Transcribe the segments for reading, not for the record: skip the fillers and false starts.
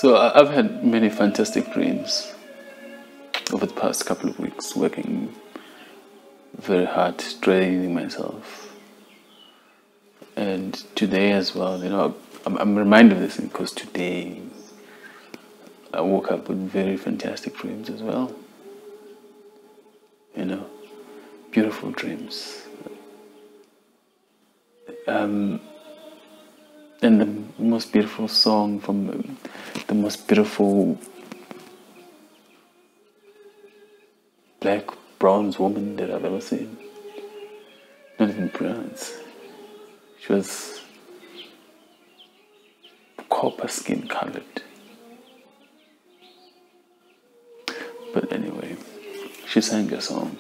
So I've had many fantastic dreams over the past couple of weeks, working very hard, training myself. And today as well, I'm reminded of this because today I woke up with very fantastic dreams as well. Beautiful dreams. And the most beautiful song from the most beautiful black bronze woman that I've ever seen. Not even bronze. She was copper skin colored. But anyway, she sang a song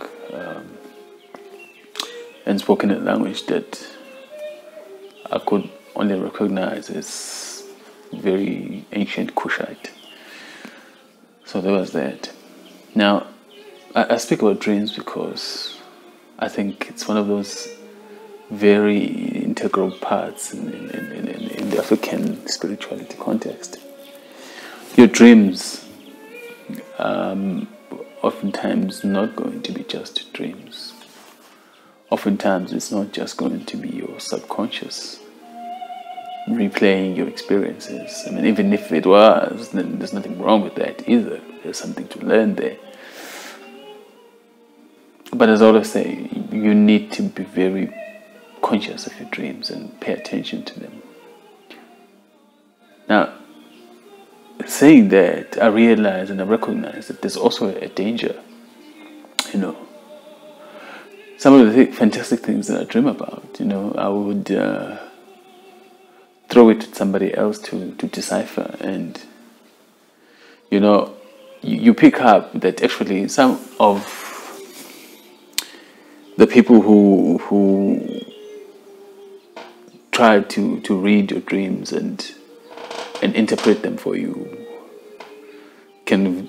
and spoke in a language that I could only recognize as very ancient Kushite. So there was that. Now, I speak about dreams because I think it's one of those very integral parts in the African spirituality context. Your dreams oftentimes not going to be just dreams. Oftentimes it's not just going to be your subconscious replaying your experiences. I mean, even if it was, then there's nothing wrong with that either. There's something to learn there. But as I always say, you need to be very conscious of your dreams and pay attention to them. Now, saying that, I realize and I recognize that there's also a danger. Some of the fantastic things that I dream about, I would throw it at somebody else to decipher, and you pick up that actually some of the people who try to read your dreams and interpret them for you can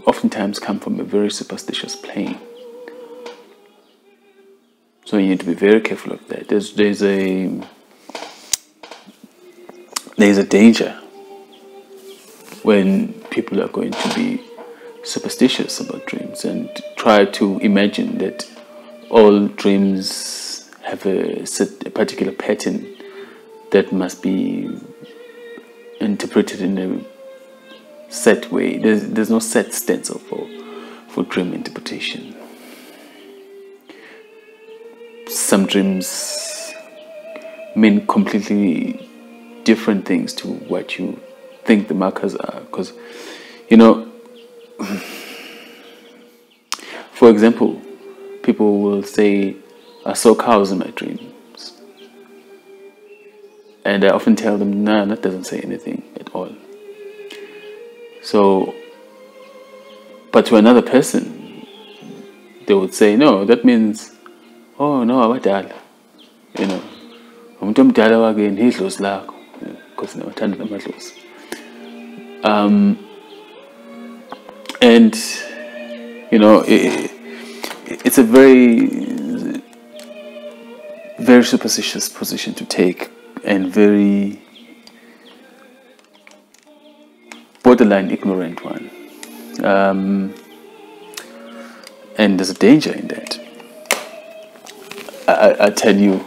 oftentimes come from a very superstitious plane. So you need to be very careful of that. There's a danger when people are going to be superstitious about dreams and try to imagine that all dreams have a particular pattern that must be interpreted in a set way. There's no set stencil for dream interpretation. Some dreams mean completely different things to what you think the markers are, because for example, people will say, I saw cows in my dreams, and I often tell them, nah, that doesn't say anything at all. So, but to another person, they would say, no, that means, oh no, abadala, umuntu omdala wakini idlozi lakho, because nabathanda namadlozi. And it's a very, very superstitious position to take, and very borderline ignorant one. And there's a danger in that. I tell you,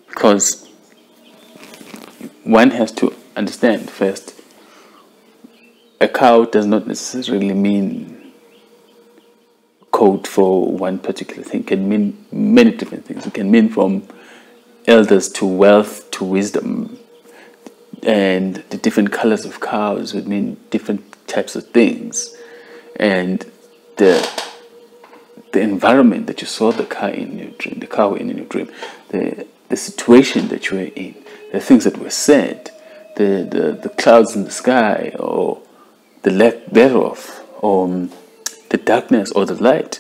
because one has to understand first, a cow does not necessarily mean code for one particular thing. It can mean many different things. It can mean from elders to wealth to wisdom, and the different colors of cows would mean different types of things, and the environment that you saw the cow in your dream, the situation that you were in, the things that were said, the clouds in the sky, or the lack thereof, or the darkness or the light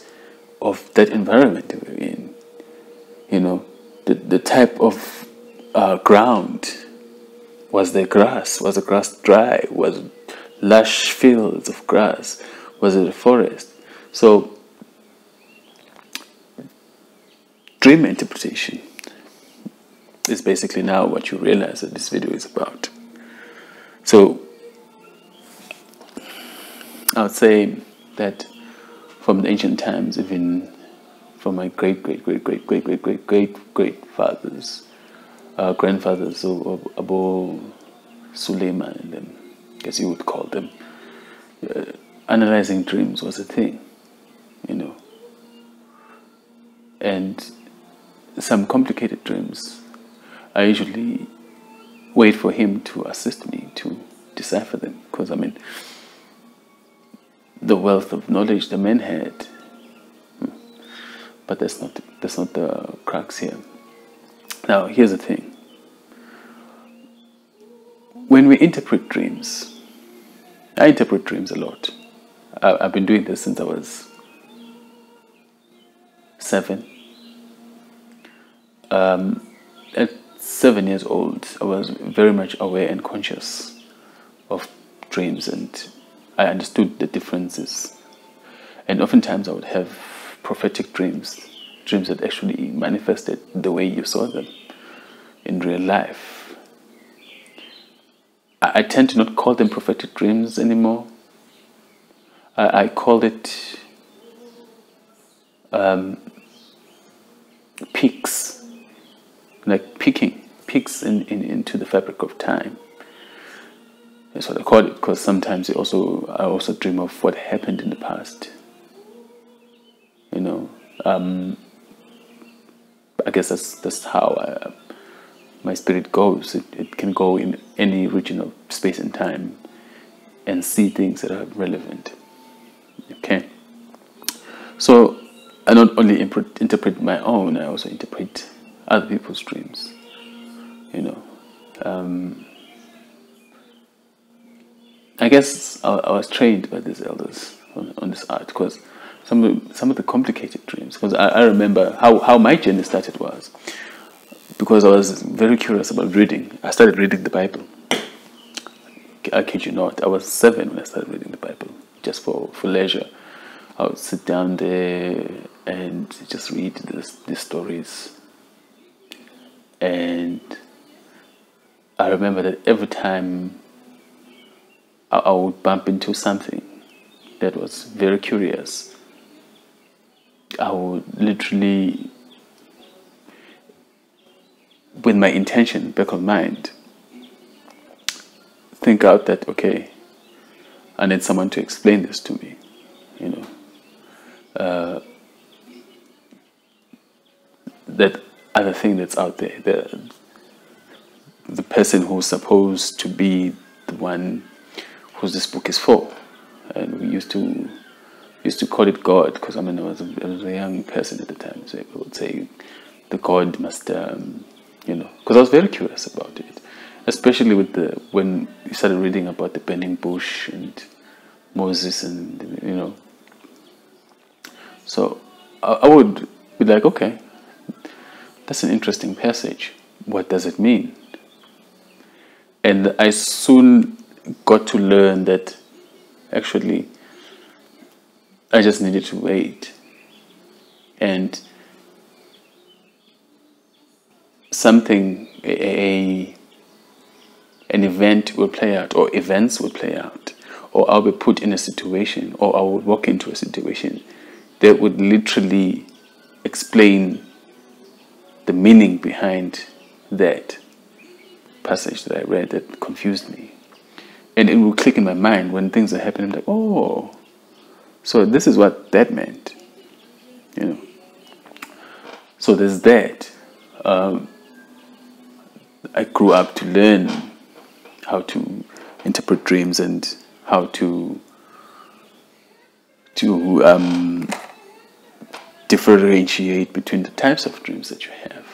of that environment that we're in. The type of ground. Was there grass? Was the grass dry? Was it lush fields of grass? Was it a forest? So, dream interpretation is basically now what you realize that this video is about. So I would say that from the ancient times, even from my great fathers, grandfathers, so Abu Suleiman and them, as you would call them, analyzing dreams was a thing, and some complicated dreams, I usually wait for him to assist me to decipher them, because the wealth of knowledge the men had, but that's not the crux here. Now, here's the thing: when we interpret dreams, I interpret dreams a lot. I've been doing this since I was 7. At 7 years old, I was very much aware and conscious of dreams, and I understood the differences. And oftentimes I would have prophetic dreams that actually manifested the way you saw them in real life. I tend to not call them prophetic dreams anymore. I call it peaks, like peaks into the fabric of time. That's what I call it, because sometimes I also dream of what happened in the past. I guess that's how my spirit goes. It can go in any region of space and time and see things that are relevant. Okay. So I not only interpret my own, I also interpret other people's dreams. I guess I was trained by these elders on this art, because some of the complicated dreams, because I remember how my journey started was because I was very curious about reading. I started reading the Bible. I kid you not, I was 7 when I started reading the Bible, just for leisure. I would sit down there and just read these stories. And I remember that every time I would bump into something that was very curious, I would literally, with my intention back of mind, think out that, okay, I need someone to explain this to me, that other thing that's out there, the person who's supposed to be the one who this book is for. And we used to call it God, because I was a young person at the time, so we would say the God must, because I was very curious about it, especially when you started reading about the burning bush and Moses, and so I would be like, okay, that's an interesting passage. What does it mean? And I soon got to learn that actually I just needed to wait, and something, an event will play out, or events will play out, or I'll be put in a situation, or I would walk into a situation that would literally explain the meaning behind that passage that I read that confused me. And it will click in my mind when things are happening. I'm like, oh, so this is what that meant, So there's that. I grew up to learn how to interpret dreams and how to differentiate between the types of dreams that you have.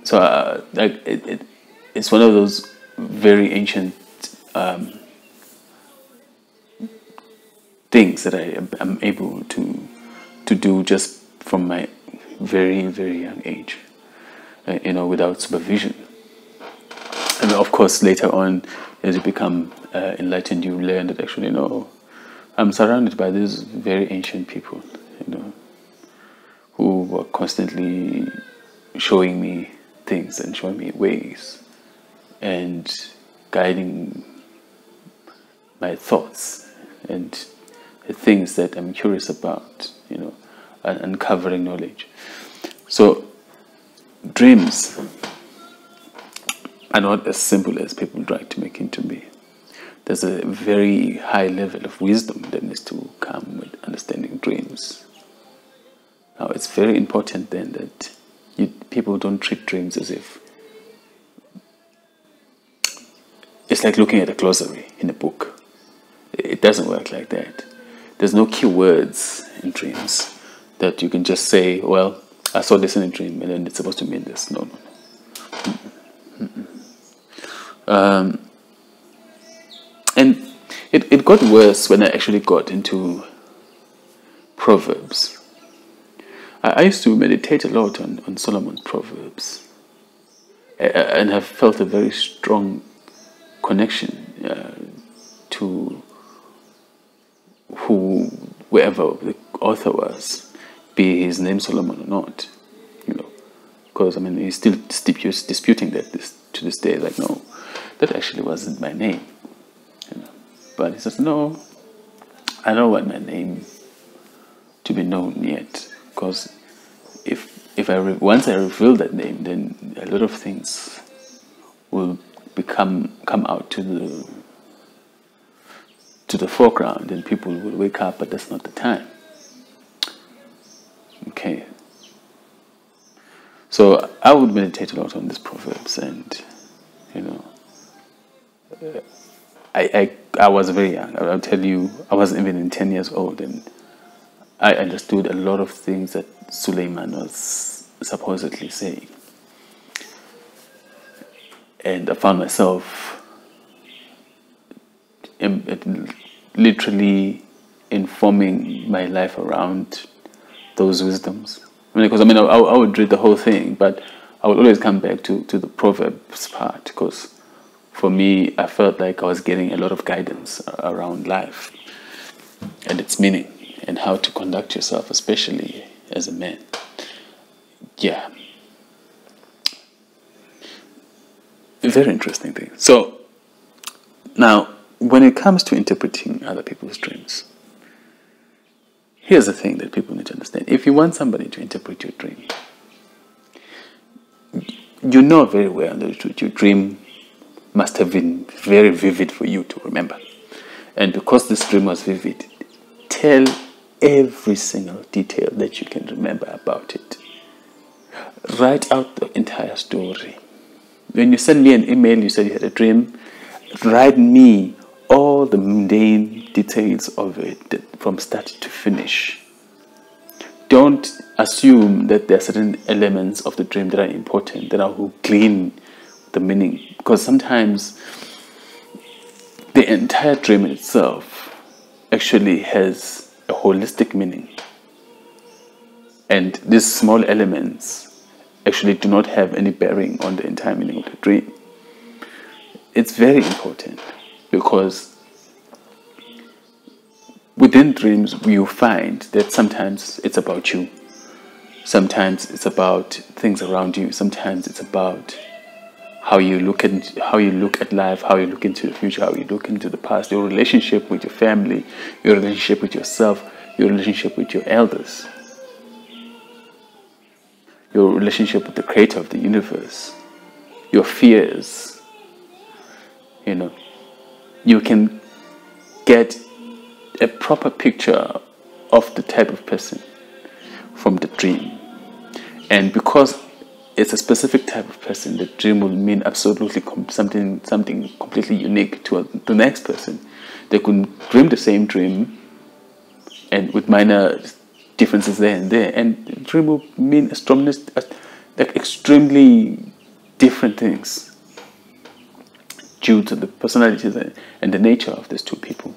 So it's one of those very ancient things that I am able to do just from my very, very young age, without supervision. And of course, later on, as you become enlightened, you learn that actually, I'm surrounded by these very ancient people, who were constantly showing me things and showing me ways and guiding my thoughts and the things that I'm curious about, and uncovering knowledge. So dreams are not as simple as people try to make it to be. There's a very high level of wisdom that needs to come with understanding dreams. Now, it's very important then that people don't treat dreams as if it's like looking at a glossary in a book. It doesn't work like that. There's no keywords in dreams that you can just say, well, I saw this in a dream and then it's supposed to mean this. No. And it got worse when I actually got into Proverbs. I used to meditate a lot on Solomon's Proverbs and have felt a very strong connection to whoever the author was, be his name Solomon or not, because he's still disputing that to this day, like, no, that actually wasn't my name, but he says, no, I don't want my name to be known yet, because once I reveal that name, then a lot of things will come out to the foreground, and people will wake up, but that's not the time. Okay. So I would meditate a lot on these proverbs, and I was very young. I'll tell you, I wasn't even 10 years old, and I understood a lot of things that Suleiman was supposedly saying. And I found myself literally informing my life around those wisdoms. Because I would read the whole thing, but I would always come back to the Proverbs part, because for me, I felt like I was getting a lot of guidance around life and its meaning and how to conduct yourself, especially as a man. Yeah. A very interesting thing. So, now, when it comes to interpreting other people's dreams, here's the thing that people need to understand. If you want somebody to interpret your dream, you know very well that your dream must have been very vivid for you to remember. And because this dream was vivid, tell every single detail that you can remember about it. Write out the entire story. When you send me an email, you said you had a dream, write me all the mundane details of it from start to finish. Don't assume that there are certain elements of the dream that are important, that will glean the meaning, because sometimes the entire dream itself actually has a holistic meaning, and these small elements actually do not have any bearing on the entire meaning of the dream. It's very important, because within dreams you find that sometimes it's about you, sometimes it's about things around you, sometimes it's about how you look at life, how you look into the future, how you look into the past, your relationship with your family, your relationship with yourself, your relationship with your elders, your relationship with the creator of the universe, your fears. You can get a proper picture of the type of person from the dream. And because it's a specific type of person, the dream will mean absolutely something completely unique to the next person. They could dream the same dream, and with minor differences there and there, and the dream will mean like extremely different things due to the personalities and the nature of these two people.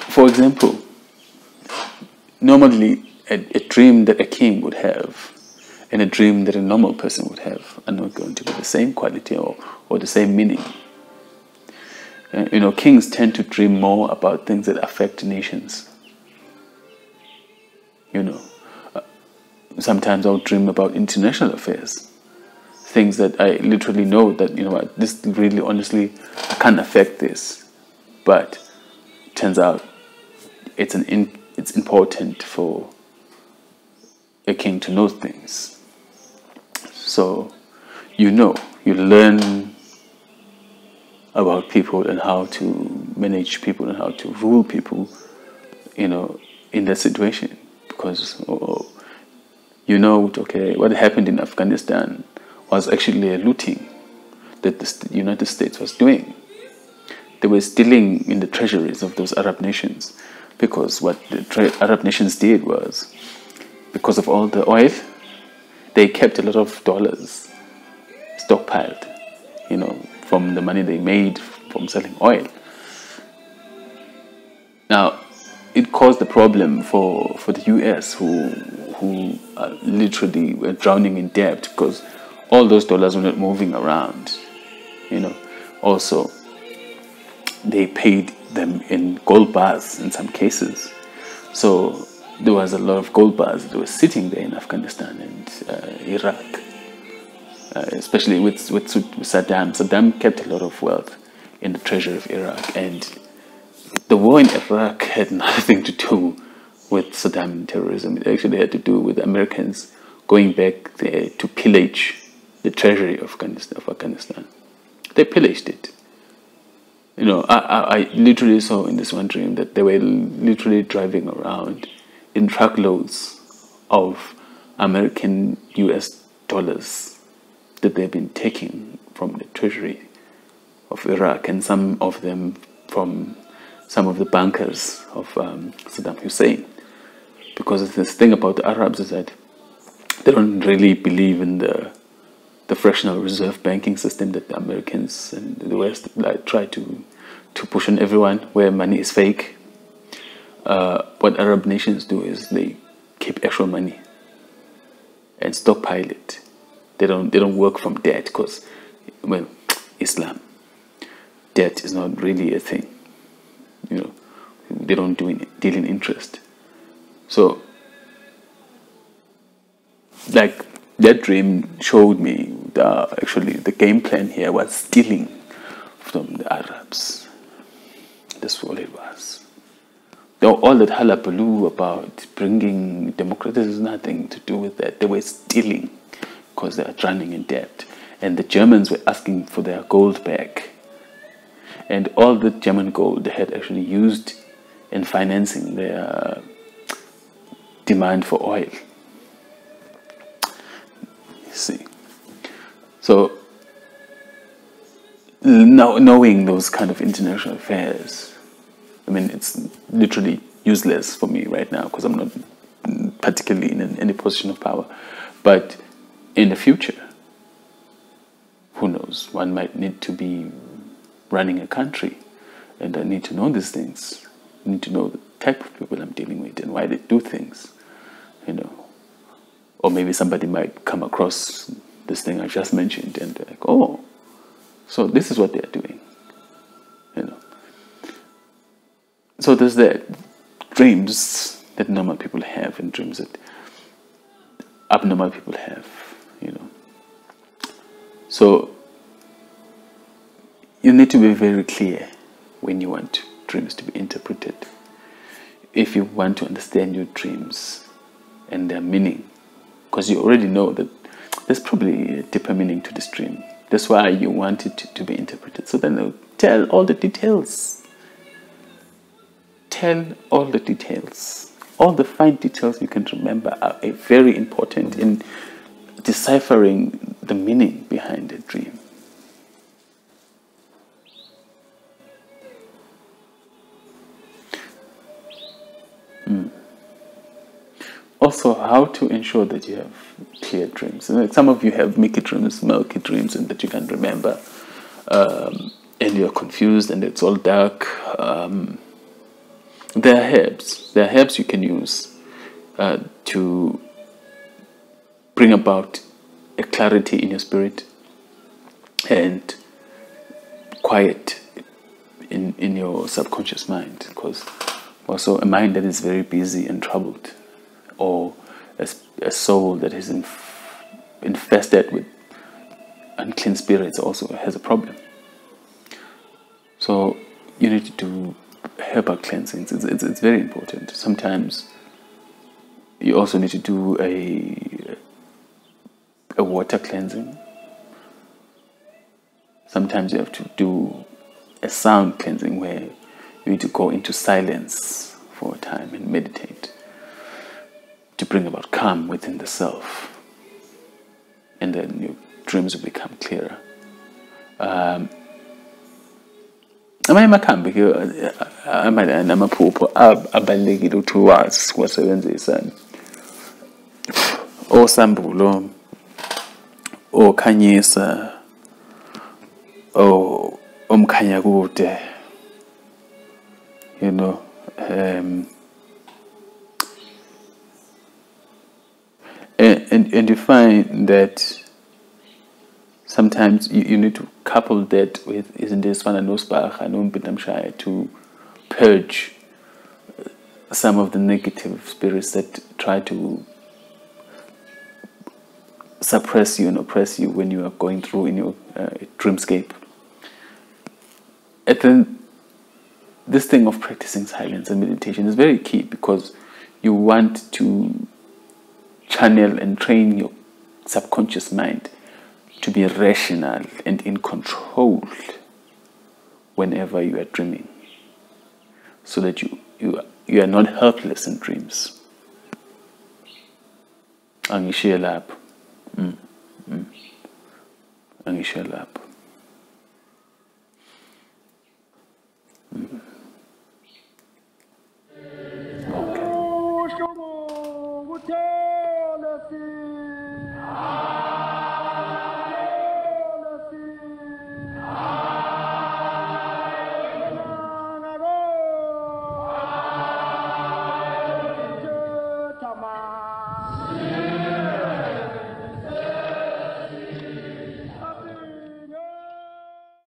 For example, normally a dream that a king would have and a dream that a normal person would have are not going to be the same quality or the same meaning. Kings tend to dream more about things that affect nations. sometimes I'll dream about international affairs, things that I literally know that, this really, honestly, I can't affect this, but it turns out it's important for a king to know things. So, you learn about people and how to manage people and how to rule people, in that situation. Because, okay, what happened in Afghanistan was actually a looting that the United States was doing. They were stealing in the treasuries of those Arab nations, because what the Arab nations did was, because of all the oil, they kept a lot of dollars stockpiled, from the money they made from selling oil. Now, it caused a problem for the US, who literally were drowning in debt because all those dollars were not moving around. Also, they paid them in gold bars in some cases. So there was a lot of gold bars that were sitting there in Afghanistan and Iraq, especially with Saddam. Saddam kept a lot of wealth in the treasury of Iraq, and the war in Iraq had nothing to do with Saddam and terrorism. It actually had to do with Americans going back there to pillage the treasury of Afghanistan. They pillaged it. I literally saw in this one dream that they were literally driving around in truckloads of American US dollars that they've been taking from the treasury of Iraq, and some of them from some of the bankers of Saddam Hussein. Because this thing about the Arabs is that they don't really believe in the fractional reserve banking system that the Americans and the West try to push on everyone, where money is fake. What Arab nations do is they keep actual money and stockpile it. They don't work from debt, because, Islam, debt is not really a thing. They don't deal in interest. So, that dream showed me actually the game plan here was stealing from the Arabs. That's all it was. All that hullabaloo about bringing democracy has nothing to do with that. They were stealing because they are drowning in debt. And the Germans were asking for their gold back. And all the German gold they had actually used in financing their demand for oil. You see. So, now knowing those kind of international affairs, it's literally useless for me right now, because I'm not particularly in any position of power. But in the future, who knows? One might need to be running a country, and I need to know these things. I need to know the type of people I'm dealing with and why they do things, Or maybe somebody might come across this thing I just mentioned and they're like, oh, so this is what they're doing, So there's that dreams that normal people have and dreams that abnormal people have, So you need to be very clear when you want dreams to be interpreted. If you want to understand your dreams and their meaning, because you already know that there's probably a deeper meaning to this dream. That's why you want it to be interpreted. So then tell all the details. Tell all the details. All the fine details you can remember are very important in deciphering the meaning behind a dream. Also, how to ensure that you have clear dreams. Some of you have milky dreams, and that you can remember, and you're confused and it's all dark. There are herbs. There are herbs you can use to bring about a clarity in your spirit and quiet in your subconscious mind, because also a mind that is very busy and troubled, or a soul that is infested with unclean spirits also has a problem. So you need to do herbal cleansings. It's very important. Sometimes you also need to do a water cleansing. Sometimes you have to do a sound cleansing where you need to go into silence for a time and meditate to bring about calm within the self, and then your dreams will become clearer. Amanye amakhambi ke amaphupho abalulekile ukuthi uwazi kuwasebenzisana, osambulo, okhanyisa, omkhanya kude, you know, and you find that sometimes you need to couple that with izindezifana nosbaha nombidamshaya to purge some of the negative spirits that try to suppress you and oppress you when you are going through in your dreamscape. And then this thing of practicing silence and meditation is very key, because you want to channel and train your subconscious mind to be rational and in control whenever you are dreaming, so that you are not helpless in dreams. Angishiya lapho. Angishiya lapho.